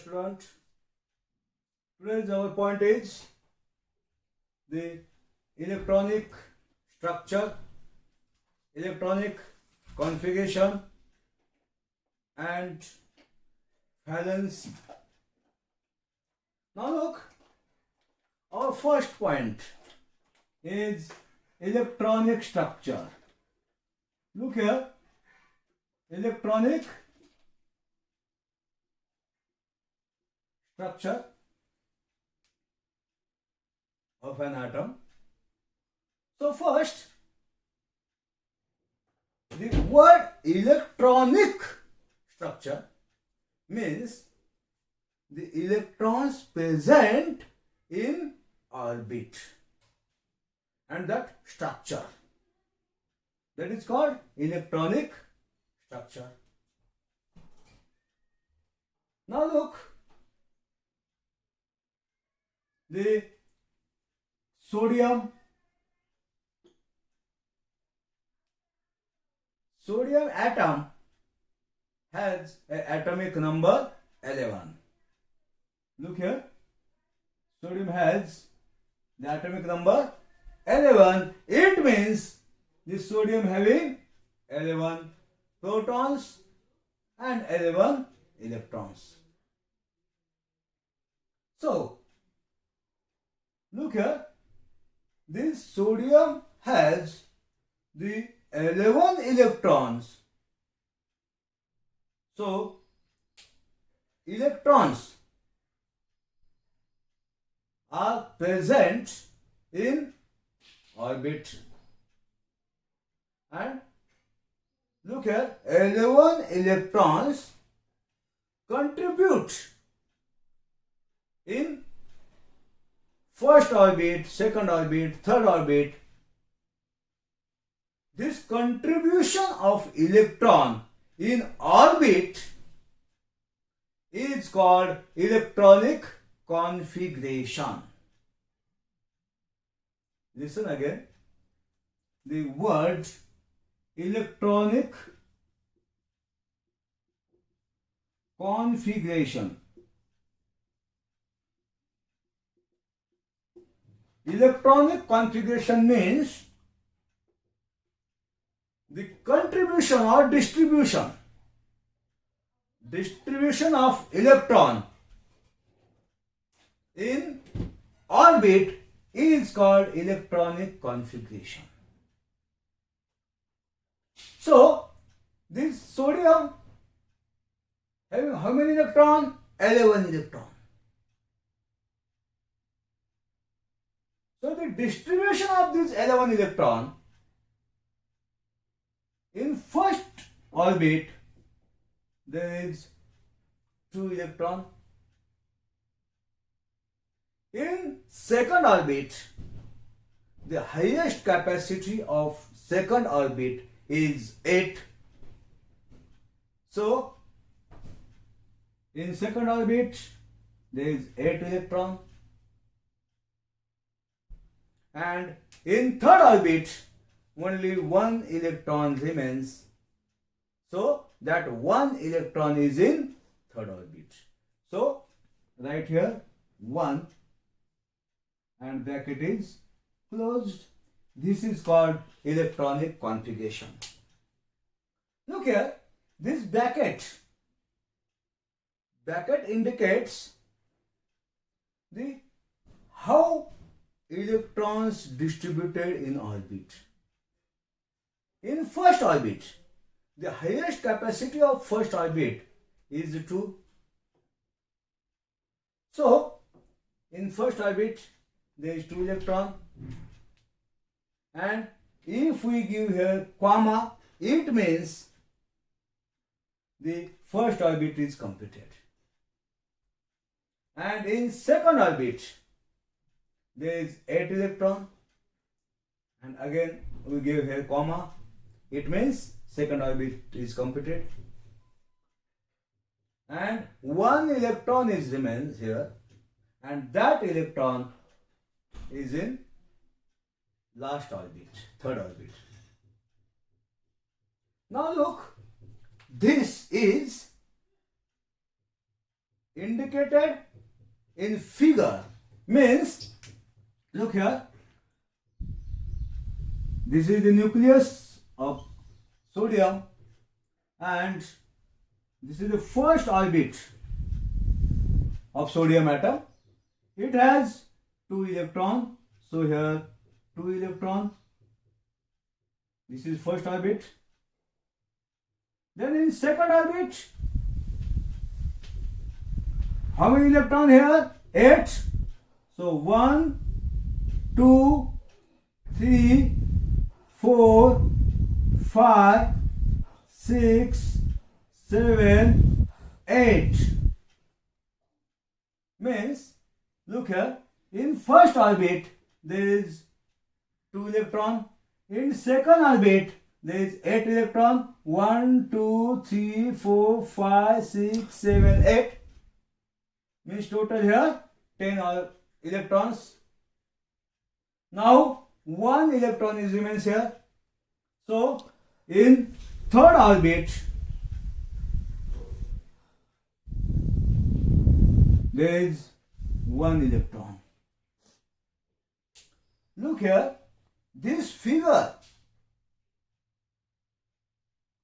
student, today's our point is the electronic structure, electronic configuration and valency. Now look, our first point is electronic structure. Look here, electronic structure of an atom. So first, the word electronic structure means the electrons present in orbit, and that structure, that is called electronic structure. Now look, the sodium atom has an atomic number 11. Look here, sodium has the atomic number 11. It means the sodium having 11 protons and 11 electrons. So look here, this sodium has the 11 electrons. So electrons are present in orbit, and look here, 11 electrons contribute in first orbit, second orbit, third orbit. This contribution of electron in orbit is called electronic configuration. Listen again, the word electronic configuration. Electronic configuration means the contribution or distribution of electron in orbit is called electronic configuration. So this sodium having how many electrons? 11 electrons. So the distribution of these 11 electrons in first orbit, there is 2 electrons. In second orbit, the highest capacity of second orbit is 8. So in second orbit, there is 8 electrons. And in third orbit, only 1 electron remains. So that 1 electron is in third orbit. So right here 1 and bracket is closed. This is called electronic configuration. Look here, this bracket indicates the how electrons distributed in orbit. In first orbit, the highest capacity of first orbit is 2. So in first orbit there is 2 electrons, and if we give here comma, it means the first orbit is completed. And in second orbit there is 8 electrons, and again we give here comma, it means second orbit is completed, and 1 electron is remains here, and that electron is in last orbit, third orbit. Now look, this is indicated in figure means, look here, this is the nucleus of sodium and this is the first orbit of sodium atom. It has 2 electrons, so here 2 electrons. This is first orbit. Then in second orbit, how many electrons here? 8. So 1, 2, 3, 4, 5, 6, 7, 8. Means, look here, in first orbit there is 2 electrons. In second orbit there is 8 electrons. 1, 2, 3, 4, 5, 6, 7, 8. Means total here 10 electrons. Now 1 electron is remains here. So in third orbit there is 1 electron. Look here, this figure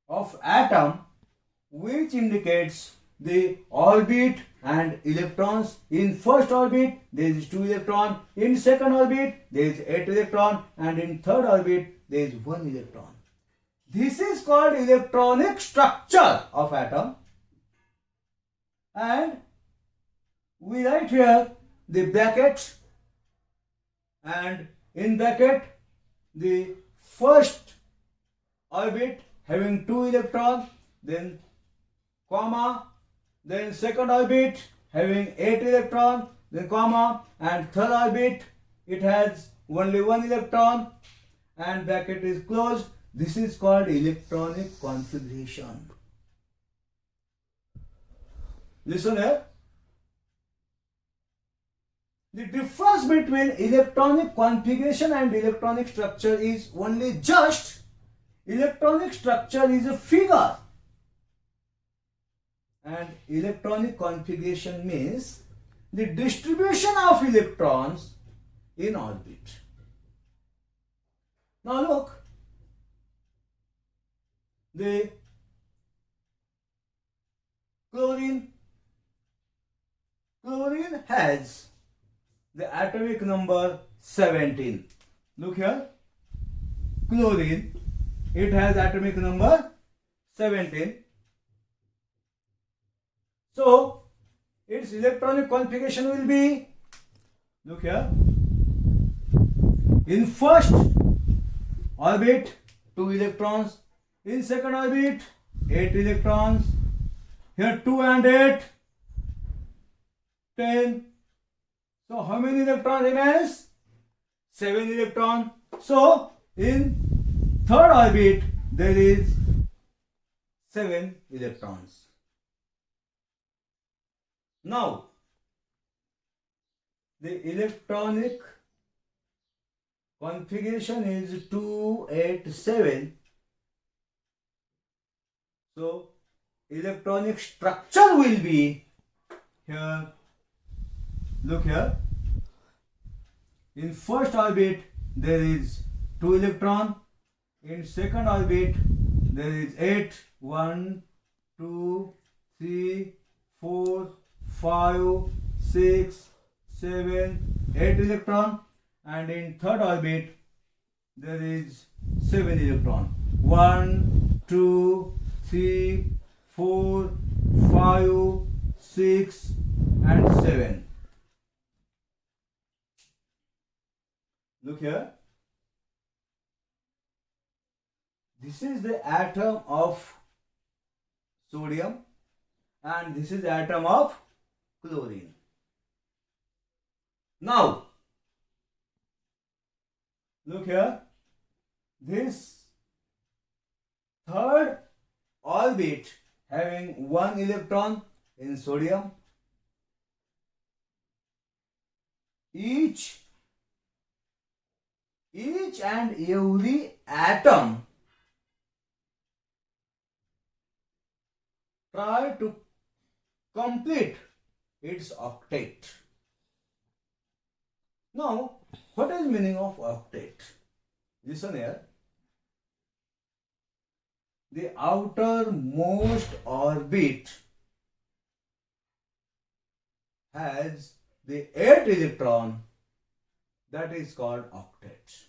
of atom which indicates the orbit and electrons. In first orbit there is 2 electron, in second orbit there is 8 electron, and in third orbit there is 1 electron. This is called electronic structure of atom, and we write here the bracket, and in bracket the first orbit having 2 electrons, then comma, then second orbit having 8 electrons, then comma, and third orbit it has only 1 electron and bracket is closed. This is called electronic configuration. Listen here. The difference between electronic configuration and electronic structure is only just electronic structure is a figure and electronic configuration means the distribution of electrons in orbit. Now look, the chlorine has the atomic number 17. Look here, chlorine, it has atomic number 17. So its electronic configuration will be, look here, in first orbit 2 electrons, in second orbit 8 electrons, here 2 and 8, 10. So how many electrons remains? 7 electrons. So in third orbit there is 7 electrons. Now the electronic configuration is 2, 8, 7. So electronic structure will be here. Look here, in first orbit there is 2 electron, in second orbit there is 8, 1, 2, 3, 4, 5, 6, 7, 8 electron, and in third orbit there is 7 electron. 1, 2, 3, 4, 5, 6 and 7. Look here, this is the atom of sodium and this is the atom of chlorine. Now look here, this third orbit having 1 electron in sodium, each and every atom try to complete its octet. Now, what is meaning of octet? Listen here. The outermost orbit has the 8 electron, that is called octet.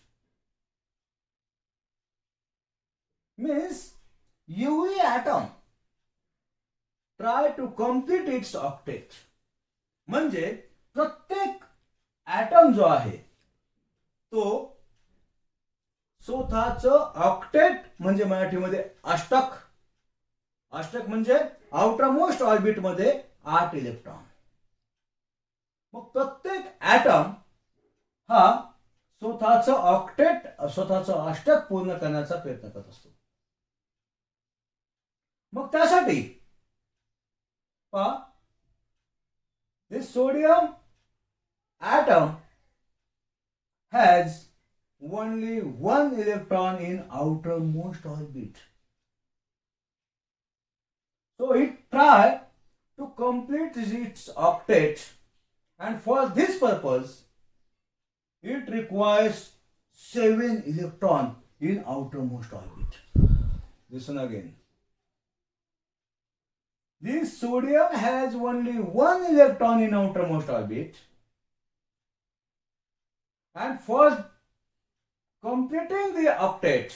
Means every atom try to complete its octet. म्हणजे प्रत्येक atom जो आहे तो स्वतःचं octet म्हणजे मराठीमध्ये अष्टक, अष्टक म्हणजे outermost orbit मध्ये 8 इलेक्ट्रॉन. मग प्रत्येक ॲटम हा स्वतःचं ऑक्टेट, स्वतःचं अष्टक पूर्ण करण्याचा प्रयत्न करत असतो. मग त्यासाठी this sodium atom has only 1 electron in outermost orbit. So it tries to complete its octet, and for this purpose it requires 7 electron in outermost orbit. Listen again. This sodium has only 1 electron in outermost orbit, and for completing the octet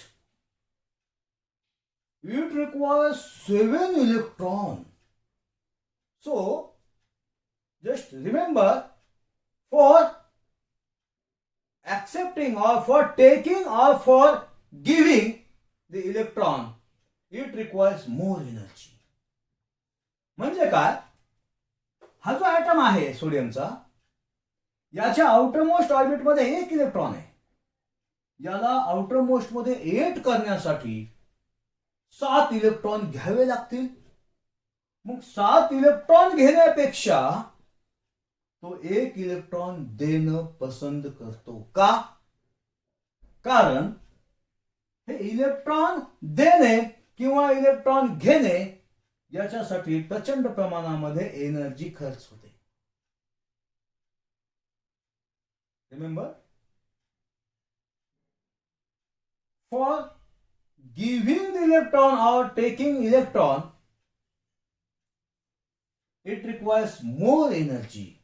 it requires 7 electron. So just remember, for accepting or for taking or for giving the electron it requires more energy. म्हणजे काय, हा जो atom आहे सोडियमचा, याच्या outermost orbit मध्ये 1 electron आहे. याला outermost मध्ये 8 करण्यासाठी 7 इलेक्ट्रॉन घ्यावे लागतील. मग 7 इलेक्ट्रॉन घेण्यापेक्षा तो 1 इलेक्ट्रॉन देणं पसंत करतो. का? कारण हे इलेक्ट्रॉन देणे किंवा इलेक्ट्रॉन घेणे याच्यासाठी प्रचंड प्रमाणामध्ये एनर्जी खर्च होते. Remember, for giving the electron और taking electron it requires more energy,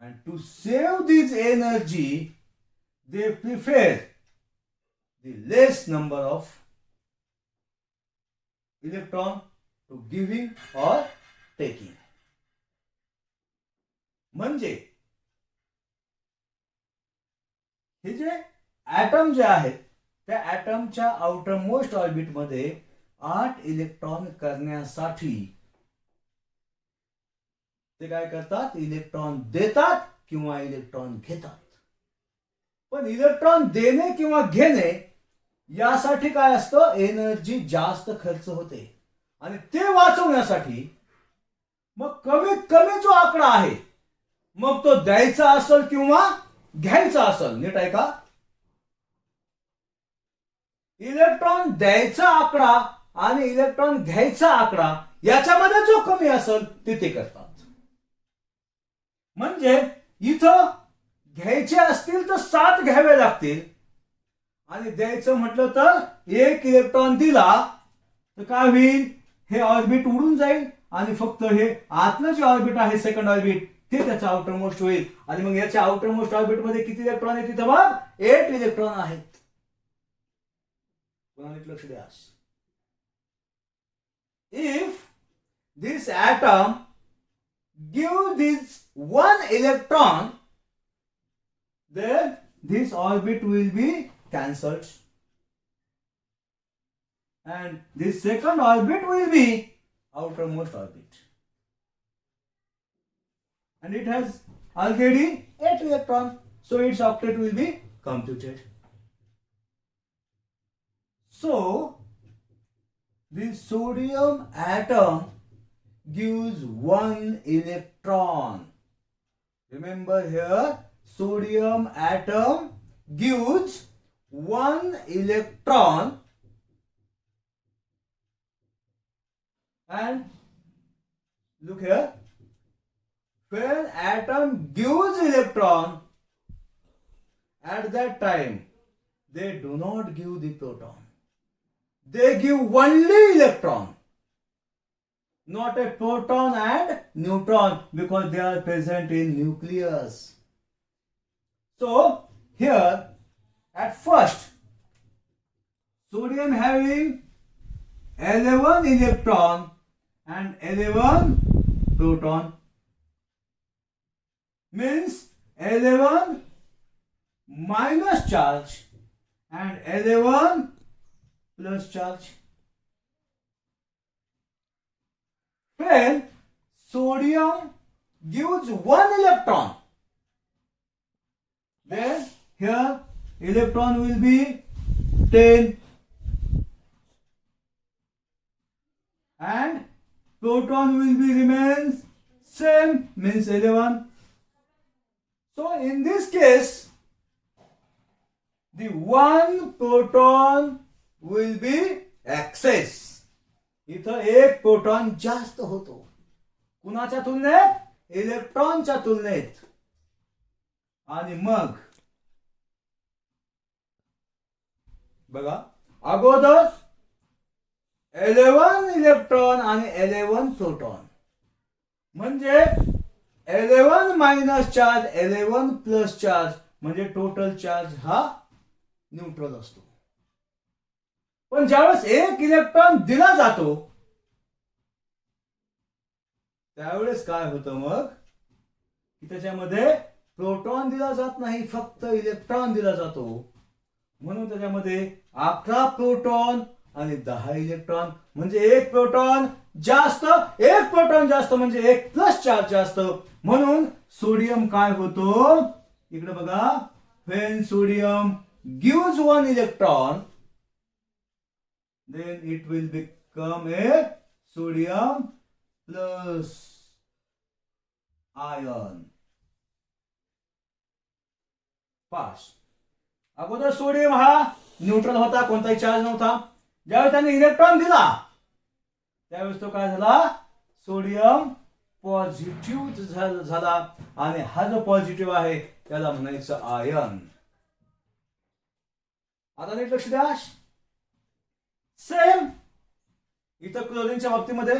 and to save this energy they prefer the less number of electron to giving or taking. म्हणजे हे जे ॲटम जे आहेत त्या ॲटमच्या आउटरमोस्ट ऑर्बिट मध्ये 8 electron करण्यासाठी ते काय करतात, electron देतात किंवा इलेक्ट्रॉन घेतात. पण इलेक्ट्रॉन देणे किंवा घेणे यासाठी काय असतं, एनर्जी जास्त खर्च होते. आणि ते वाचवण्यासाठी मग कमीत कमी जो आकडा आहे, मग तो द्यायचा असेल किंवा घ्यायचा असेल, नीट आहे का, इलेक्ट्रॉन द्यायचा आकडा आणि इलेक्ट्रॉन घ्यायचा आकडा याच्यामध्ये जो कमी असेल ते करतात. म्हणजे इथं घ्यायचे असतील तर 7 घ्यावे लागतील, आणि द्यायचं म्हटलं तर 1 इलेक्ट्रॉन दिला तर काय होईल, हे ऑर्बिट उडून जाईल आणि फक्त हे आतलं जे ऑर्बिट आहे सेकंड ऑर्बिट ते त्याचा आउटरमोस्ट होईल. आणि मग याच्या आउटरमोस्ट ऑर्बिट मध्ये किती इलेक्ट्रॉन आहेत, तिथं बघ 8 इलेक्ट्रॉन आहेत. लक्ष द्या. If this atom give this 1 electron, then this orbit will be cancelled, and this second orbit will be outermost orbit, and it has already 8 electron, so its octet will be computed. So this sodium atom gives 1 electron. Remember here, sodium atom gives 1 electron, and look here, when atom gives electron, at that time they do not give the proton. They give only electron, not a proton and neutron, because they are present in nucleus. So here at first sodium having 11 electron and 11 proton, means 11 minus charge and 11 plus charge. When sodium gives 1 electron, then here electron will be 10 and proton will be remains same, means 11. So in this case the 1 proton will be excess. इथं एक proton जास्त होतो. कुणाच्या तुलनेत? इलेक्ट्रॉनच्या तुलनेत. आणि मग बघा अगोदर 11 इलेक्ट्रॉन आणि 11 प्रोटॉन, म्हणजे 11 मायनस चार्ज 11 प्लस चार्ज, म्हणजे टोटल चार्ज हा न्यूट्रल असतो. पण ज्यावेळेस एक इलेक्ट्रॉन दिला जातो त्यावेळेस काय होतं मग की त्याच्यामध्ये प्रोटॉन दिला जात नाही, फक्त इलेक्ट्रॉन दिला जातो. म्हणून त्याच्यामध्ये 11 प्रोटॉन आणि 10 इलेक्ट्रॉन, म्हणजे एक प्रोटॉन जास्त, एक प्रोटॉन जास्त म्हणजे एक प्लस चार्ज जास्त. म्हणून सोडियम काय होतो, इकडे बघा, when sodium gives 1 electron, then it will become a sodium plus ion. पास. अगोदर सोडियम हा न्यूट्रल होता, कोणताही चार्ज नव्हता. ज्यावेळेस त्याने इलेक्ट्रॉन दिला त्यावेळेस तो काय झाला, सोडियम पॉझिटिव्ह झाला. आणि हा जो पॉझिटिव्ह आहे त्याला म्हणायचं आयन. आता नीट लक्ष द्या. सेम इथं क्लोरीनच्या बाबतीमध्ये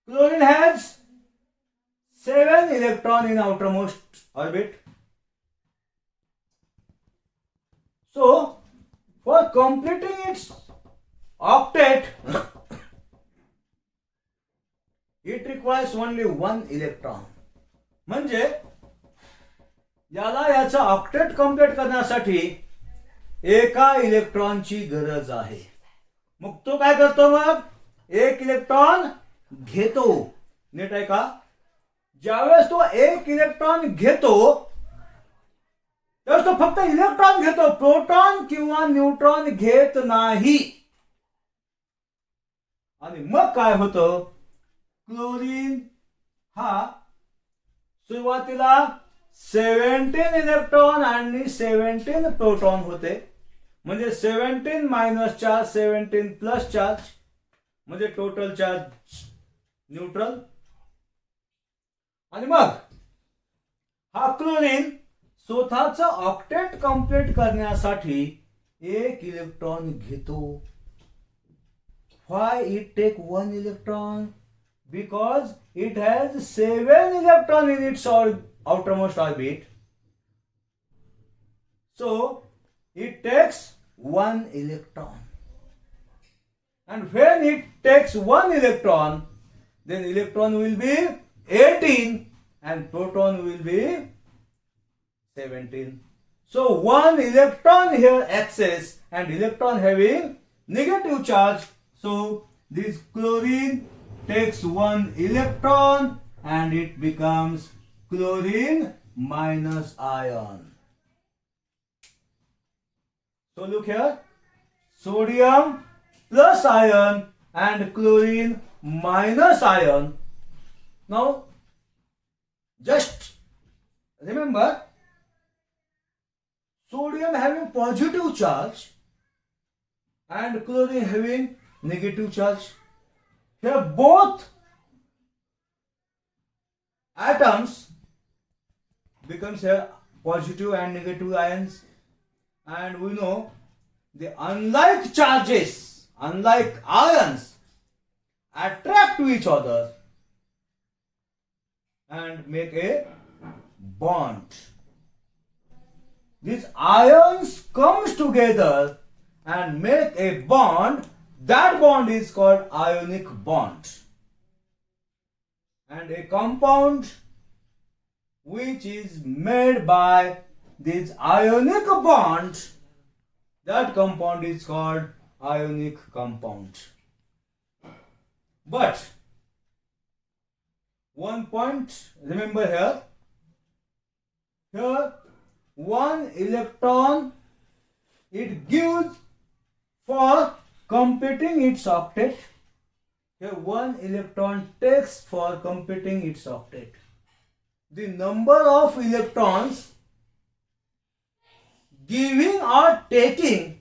chlorine has 7 electron in outermost orbit. So for completing its octet it requires only 1 electron. म्हणजे याला याचा ऑक्टेट कंप्लीट करण्यासाठी एका इलेक्ट्रॉनची गरज आहे. मग तो काय करतो, मग एक इलेक्ट्रॉन घेतो. नीट आहे का? ज्यावेळेस तो एक इलेक्ट्रॉन घेतो त्यावेळेस तो फक्त इलेक्ट्रॉन घेतो, प्रोटॉन किंवा न्यूट्रॉन घेत नाही. आणि मग काय होतं, क्लोरीन हा सुरुवातीला 17 इलेक्ट्रॉन आणि 17 प्रोटॉन होते. म्हणजे 17 मायनस चार्ज 17 प्लस चार्ज, म्हणजे टोटल चार्ज न्यूट्रल. आणि मग हा क्लोरीन स्वतःचं ऑक्टेट कंप्लीट करण्यासाठी एक इलेक्ट्रॉन घेतो. Why it take 1 electron? Because it has 7 electron in its outermost orbit. So it takes 1 electron. And when it takes 1 electron, then electron will be 18 and proton will be 17. So 1 electron here excess and electron having negative charge. So this chlorine takes 1 electron and it becomes chlorine minus ion. So look here, sodium plus ion and chlorine minus ion. Now just remember, sodium having positive charge and chlorine having negative charge. Here both atoms becomes a positive and negative ions, and we know the unlike charges, unlike ions, attract to each other and make a bond. These ions comes together and make a bond. That bond is called ionic bond. And a compound which is made by this ionic bond, that compound is called ionic compound. But one point remember here, one electron it gives for completing its octet. Here one electron takes for completing its octet. The number of electrons giving or taking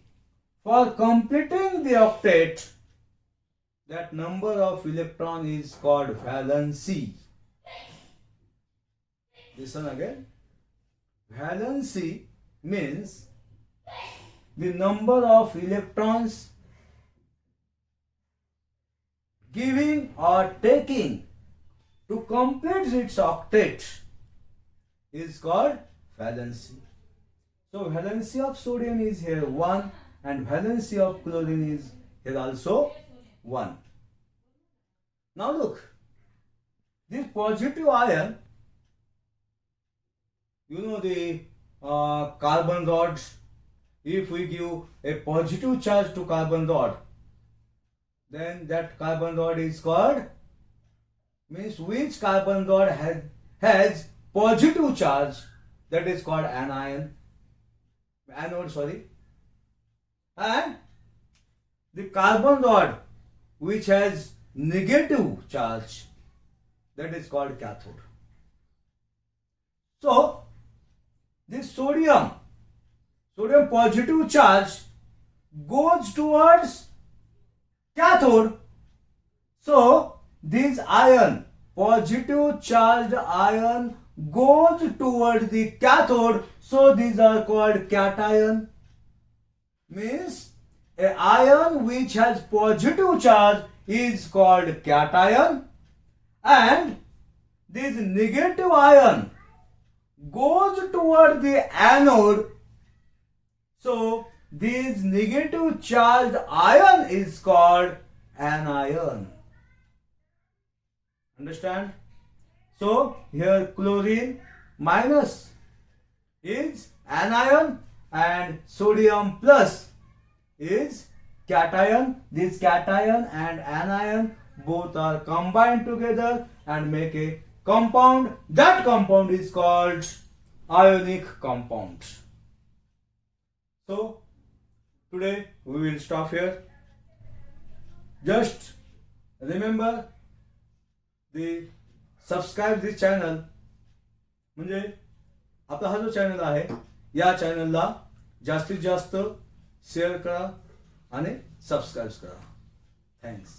for completing the octet, that number of electron is called valency. Listen again. Valency means the number of electrons giving or taking to complete its octet is called valency. So valency of sodium is here 1 and valency of chlorine is here also 1. Now look, this positive ion, you know the carbon rod, if we give a positive charge to carbon rod, then that carbon rod is called, means which carbon rod has positive charge, that is called anion, anode, sorry. And the carbon rod which has negative charge, that is called cathode. So this sodium positive charge goes towards cathode. So this ion, positive charged ion, goes towards the cathode. So these are called cation. Means a ion which has positive charge is called cation, and this negative ion goes toward the anode. So this negative charged ion is called anion. Understand? So here chlorine minus is anion and sodium plus is cation. This cation and anion both are combined together and make a compound. That compound is called ionic compound. So today we will stop here. Just remember the subscribe this channel, म्हणजे आपला हा जो channel आहे या चॅनलला जास्तीत जास्त share करा आणि सबस्क्राईब करा. थँक्स.